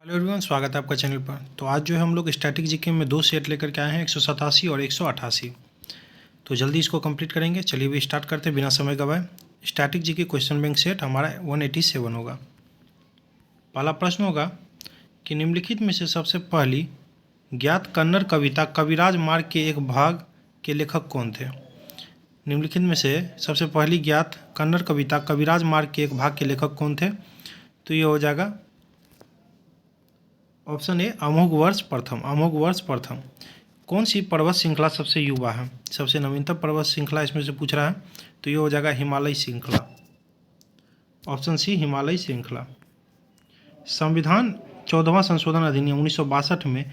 Hello everyone, स्वागत है आपका चैनल पर। तो आज जो है हम लोग स्टैटिक जीके में दो सेट लेकर के आए हैं, 187 और 188। तो जल्दी इसको कंप्लीट करेंगे। चलिए भी स्टार्ट करते हैं बिना समय गवाए। Static GK question bank set हमारा 187 होगा। पहला प्रश्न होगा कि निम्नलिखित में से सबसे पहली ज्ञात कन्नड़ कविता कविराज मार्ग के एक भाग के लेखक कौन थे। निम्नलिखित में से सबसे पहली ज्ञात कन्नड़ कविता कविराज मार्ग के एक भाग के लेखक कौन थे। तो ये हो जाएगा ऑप्शन ए अमोघ वर्ष प्रथम। अमोघ वर्ष प्रथम। कौन सी पर्वत श्रृंखला सबसे युवा है, सबसे नवीनतम पर्वत श्रृंखला इसमें से पूछ रहा है। तो ये हो जाएगा हिमालय श्रृंखला। ऑप्शन सी हिमालय श्रृंखला। संविधान 14वां संशोधन अधिनियम 1962 में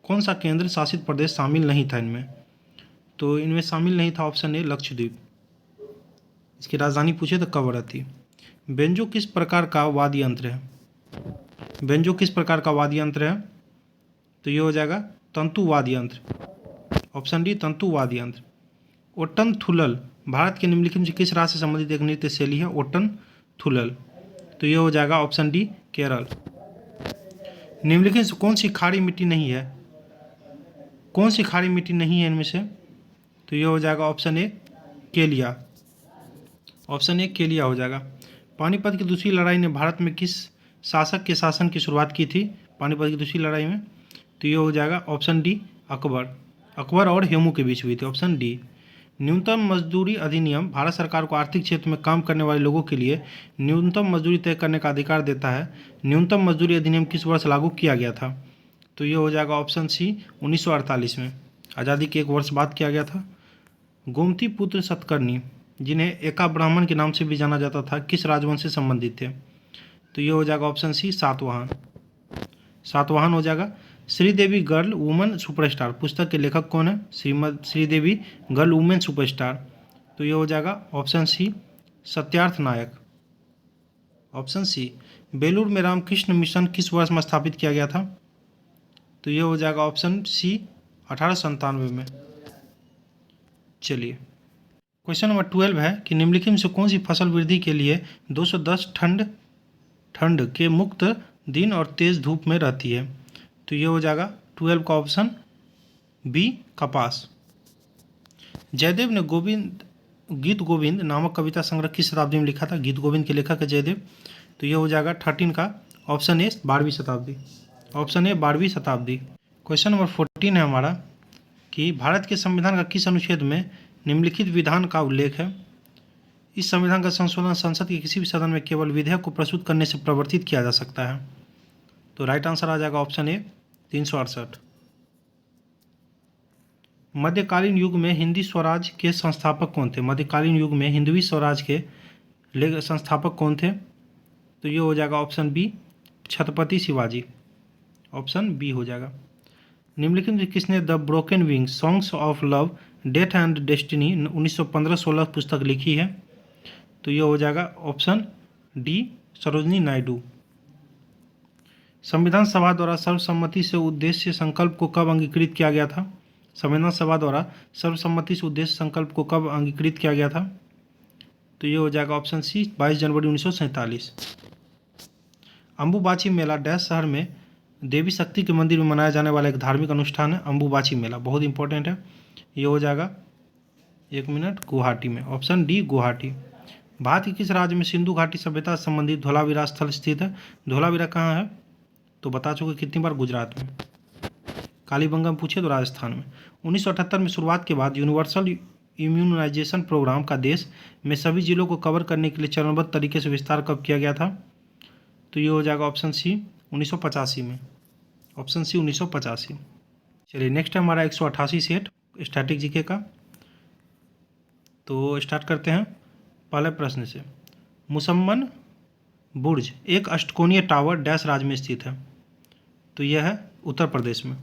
कौन सा केंद्र शासित प्रदेश शामिल नहीं था इनमें। तो इनमें शामिल नहीं था ऑप्शन ए लक्षद्वीप। इसकी राजधानी पूछे तो कवरत्ती। बेंजो किस प्रकार का वाद्य यंत्र है। बेंजो किस प्रकार का वाद्य यंत्र है। तो ये हो जाएगा तंतु वाद्य यंत्र। ऑप्शन डी तंतु वाद्य यंत्र। ओट्टन थुल्लल भारत के निम्नलिखित में किस राज्य से संबंधित एक नृत्य शैली है। ओट्टन थुल्लल। तो ये हो जाएगा ऑप्शन डी केरल। निम्नलिखित से कौन सी खारी मिट्टी नहीं है। कौन सी खारी मिट्टी नहीं है इनमें से। तो ये हो जाएगा ऑप्शन ए केलिया। ऑप्शन ए केलिया हो जाएगा। पानीपत की दूसरी लड़ाई ने भारत में किस शासक के शासन की शुरुआत की थी। पानीपत की दूसरी लड़ाई में। तो ये हो जाएगा ऑप्शन डी अकबर। अकबर और हेमू के बीच हुई थी। Option D. न्यूनतम मजदूरी अधिनियम भारत सरकार को आर्थिक क्षेत्र में काम करने वाले लोगों के लिए न्यूनतम मजदूरी तय करने का अधिकार देता है। न्यूनतम मजदूरी अधिनियम किस वर्ष लागू किया गया था। तो ये हो जाएगा ऑप्शन सी 1948 में। आज़ादी के एक वर्ष बाद किया गया था। गोमती पुत्र सतकर्णी जिन्हें एका ब्राह्मण के नाम से भी जाना जाता था, किस राजवंश से संबंधित थे। तो ये हो जाएगा ऑप्शन सी सातवाहन। सातवाहन हो जाएगा। श्रीदेवी गर्ल वुमेन सुपरस्टार पुस्तक के लेखक कौन है। Sridevi girl woman superstar. तो ये हो जाएगा option C Satyarth Nayak. Option C. Belur में रामकृष्ण मिशन किस वर्ष में स्थापित किया गया था। तो ये हो जाएगा ऑप्शन सी 1897 में। चलिए क्वेश्चन नंबर 12 है कि निम्नलिखित में से कौन सी फसल वृद्धि के लिए 210 ठंड के मुक्त दिन और तेज धूप में रहती है। तो ये हो जाएगा 12 का ऑप्शन बी कपास। जयदेव ने गीत गोविंद नामक कविता संग्रह किस शताब्दी में लिखा था। गीत गोविंद के लेखक है जयदेव। तो ये हो जाएगा 13 का ऑप्शन ए 12वीं शताब्दी। ऑप्शन ए 12वीं शताब्दी। क्वेश्चन नंबर 14 है हमारा कि भारत के संविधान का किस अनुच्छेद में निम्नलिखित विधान का उल्लेख है। इस संविधान का संशोधन संसद के किसी भी सदन में केवल विधेयक को प्रस्तुत करने से प्रवर्तित किया जा सकता है। तो राइट आंसर आ जाएगा ऑप्शन ए 368। मध्यकालीन युग में हिंदी स्वराज के संस्थापक कौन थे। मध्यकालीन युग में हिंदवी स्वराज के संस्थापक कौन थे। तो ये हो जाएगा option B Chhatrapati Shivaji. Option B हो जाएगा। निम्नलिखित में किसने the broken wing songs of love death and destiny 1915-16 पुस्तक लिखी है। तो ये हो जाएगा ऑप्शन डी सरोजनी नायडू। संविधान सभा द्वारा सर्वसम्मति से उद्देश्य संकल्प को कब अंगीकृत किया गया था। संविधान सभा द्वारा सर्वसम्मति से उद्देश्य संकल्प को कब अंगीकृत किया गया था। तो ये हो जाएगा ऑप्शन सी 22 जनवरी 1947। अम्बुबाची मेला डैश शहर में देवी शक्ति के मंदिर में मनाया जाने वाला एक धार्मिक अनुष्ठान है। अम्बुबाची मेला बहुत इंपॉर्टेंट है। ये हो जाएगा एक मिनट गुवाहाटी में। Option D Guwahati. भारत के किस राज्य में सिंधु घाटी सभ्यता से संबंधित धोलावीरा स्थल स्थित है। धोलावीरा कहाँ है तो बता चुके कितनी बार, गुजरात में। कालीबंगम पूछे तो राजस्थान में। 1978 में शुरुआत के बाद यूनिवर्सल इम्यूनाइजेशन प्रोग्राम का देश में सभी जिलों को कवर करने के लिए चरणबद्ध तरीके से विस्तार कब किया गया था। तो ये हो जाएगा ऑप्शन सी 1985 में। Option C 1985। चलिए नेक्स्ट है हमारा 188 सेट स्टैटिक जीके का। तो स्टार्ट करते हैं पहले प्रश्न से। मुसम्मन बुर्ज एक अष्टकोणीय टावर डैश राज्य में स्थित है। तो यह है उत्तर प्रदेश में।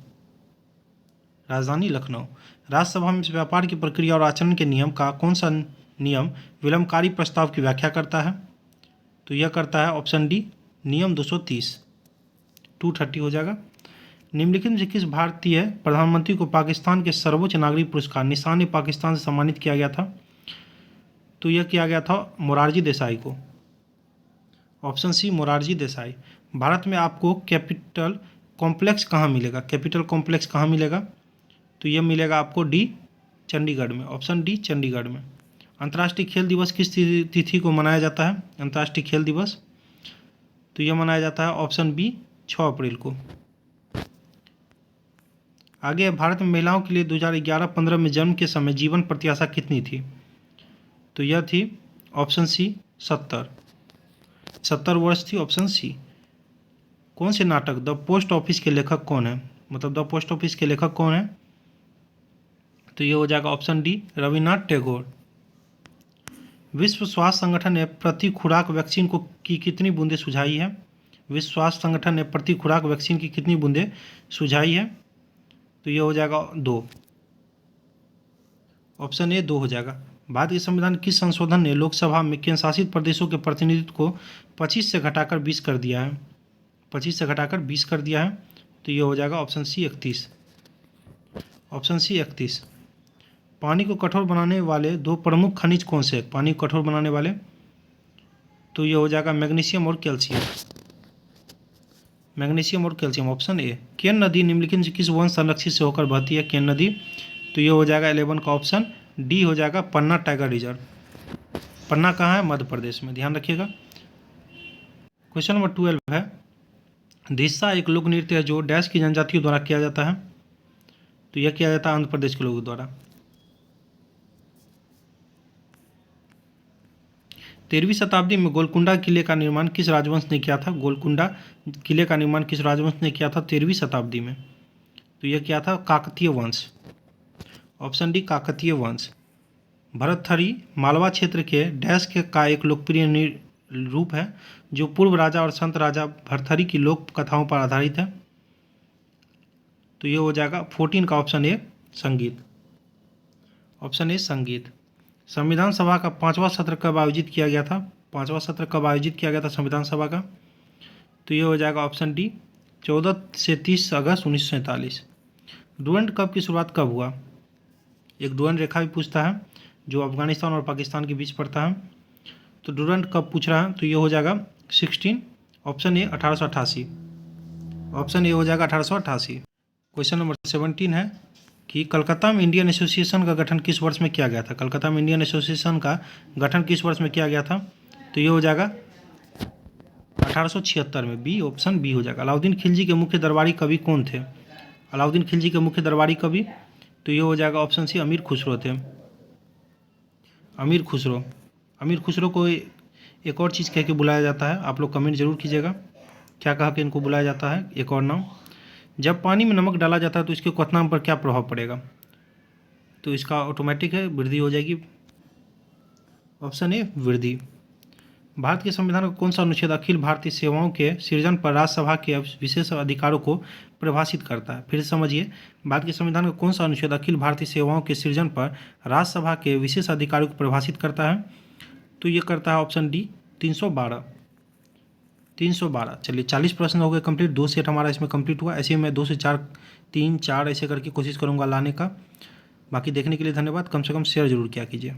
राजधानी लखनऊ। राज्यसभा में व्यापार की प्रक्रिया और आचरण के नियम का कौन सा नियम विलंबकारी प्रस्ताव की व्याख्या करता है। तो यह करता है ऑप्शन डी नियम 230 हो जाएगा। निम्नलिखित में से किस भारतीय प्रधानमंत्री को पाकिस्तान के सर्वोच्च नागरिक पुरस्कार निशान पाकिस्तान से सम्मानित किया गया था। तो यह किया गया था मोरारजी देसाई को। Option C Morarji Desai. भारत में आपको कैपिटल कॉम्प्लेक्स कहाँ मिलेगा? कैपिटल कॉम्प्लेक्स कहाँ मिलेगा? तो यह मिलेगा आपको डी, चंडीगढ़ में। ऑप्शन डी, चंडीगढ़ में। अंतर्राष्ट्रीय खेल दिवस किस तिथि को मनाया जाता है? अंतर्राष्ट्रीय खेल दिवस तो यह मनाया जाता है ऑप्शन बी, 6 अप्रैल को। आगे, भारत में महिलाओं के लिए 2011-15 में जन्म के समय जीवन प्रत्याशा कितनी थी? तो यह थी ऑप्शन सी, 70 वर्ष थी, ऑप्शन सी। कौन से नाटक द पोस्ट ऑफिस के लेखक कौन है? मतलब द पोस्ट ऑफिस के लेखक कौन है? तो ये हो जाएगा ऑप्शन डी, रविन्द्रनाथ टैगोर। विश्व स्वास्थ्य संगठन ने प्रति खुराक वैक्सीन को की कितनी बूंदें सुझाई है? विश्व स्वास्थ्य संगठन ने प्रति खुराक वैक्सीन की कितनी बूंदें सुझाई है? तो ये हो जाएगा 2। ऑप्शन ए 2 हो जाएगा। भारत के संविधान किस संशोधन ने लोकसभा में केंद्र शासित प्रदेशों के प्रतिनिधित्व को 25 से घटाकर 20 कर दिया है? 25 से घटाकर 20 कर दिया है। तो ये हो जाएगा ऑप्शन सी, 31। Option C, 31। पानी को कठोर बनाने वाले 2 प्रमुख खनिज कौन से? पानी को कठोर बनाने वाले तो ये हो जाएगा मैग्नीशियम और कैल्शियम। मैग्नीशियम और कैल्शियम, ऑप्शन ए। केन नदी निम्नलिखित से किस वन संरक्षित से होकर बहती है? केन नदी तो ये हो जाएगा 11 का ऑप्शन डी हो जाएगा, पन्ना टाइगर रिजर्व। पन्ना कहाँ है? मध्य प्रदेश में, ध्यान रखिएगा। क्वेश्चन नंबर 12 है, धिस्सा एक लोक नृत्य है जो डैश की जनजातियों द्वारा किया जाता है? तो यह किया जाता है आंध्र प्रदेश के लोगों द्वारा। 13वीं शताब्दी में गोलकुंडा किले का निर्माण किस राजवंश ने किया था? गोलकुंडा किले का निर्माण किस राजवंश ने किया था 13वीं शताब्दी में? तो यह किया था काकतीय वंश। ऑप्शन डी, काकतीय वंश। भरथरी मालवा क्षेत्र के डैश के का एक लोकप्रिय रूप है जो पूर्व राजा और संत राजा भरथरी की लोक कथाओं पर आधारित है। तो यह हो जाएगा 14 का ऑप्शन ए, संगीत। ऑप्शन ए, संगीत। संविधान सभा का 5वां सत्र कब आयोजित किया गया था? 5वां सत्र कब आयोजित किया गया था संविधान सभा का? तो ये हो जाएगा ऑप्शन डी, 14 से 30 अगस्त 1947। डुरंड कप की शुरुआत कब हुआ? एक डुरंड रेखा भी पूछता है जो अफगानिस्तान और पाकिस्तान के बीच पड़ता है। तो डुरंड कब पूछ रहा है? तो ये हो जाएगा 16, ऑप्शन ए, 1888। ऑप्शन ए हो जाएगा 1888। क्वेश्चन नंबर 17 है कि कलकत्ता में इंडियन एसोसिएशन का गठन किस वर्ष में किया गया था? कलकत्ता में इंडियन एसोसिएशन का गठन किस वर्ष में किया गया था? तो ये हो जाएगा 1876 में, बी, ऑप्शन बी हो जाएगा। अलाउद्दीन खिलजी के मुख्य दरबारी कवि कौन थे? अलाउद्दीन खिलजी के मुख्य दरबारी कवि तो ये हो जाएगा ऑप्शन सी, अमीर खुसरो थे। अमीर खुसरो। अमीर खुसरो को एक और चीज़ कह के बुलाया जाता है, आप लोग कमेंट जरूर कीजिएगा क्या कहा कि इनको बुलाया जाता है, एक और नाम। जब पानी में नमक डाला जाता है तो इसके क्वथनांक पर क्या प्रभाव पड़ेगा? तो इसका ऑटोमेटिक है, वृद्धि हो जाएगी। ऑप्शन ए, वृद्धि। भारत के संविधान का कौन सा अनुच्छेद अखिल भारतीय सेवाओं के सृजन पर राज्यसभा के विशेष अधिकारों को परिभाषित करता है? फिर से समझिए, भारत के संविधान का कौन सा अनुच्छेद अखिल भारतीय सेवाओं के सृजन पर राज्यसभा के विशेष अधिकारों को परिभाषित करता है? तो ये करता है ऑप्शन डी, 312। 312। चलिए 40 प्रश्न हो गए कंप्लीट, 2 सेट हमारा इसमें कंप्लीट हुआ। ऐसे ही मैं 2 से 4, 3, 4 ऐसे करके कोशिश करूँगा लाने का। बाकी देखने के लिए धन्यवाद। कम से कम शेयर जरूर किया कीजिए।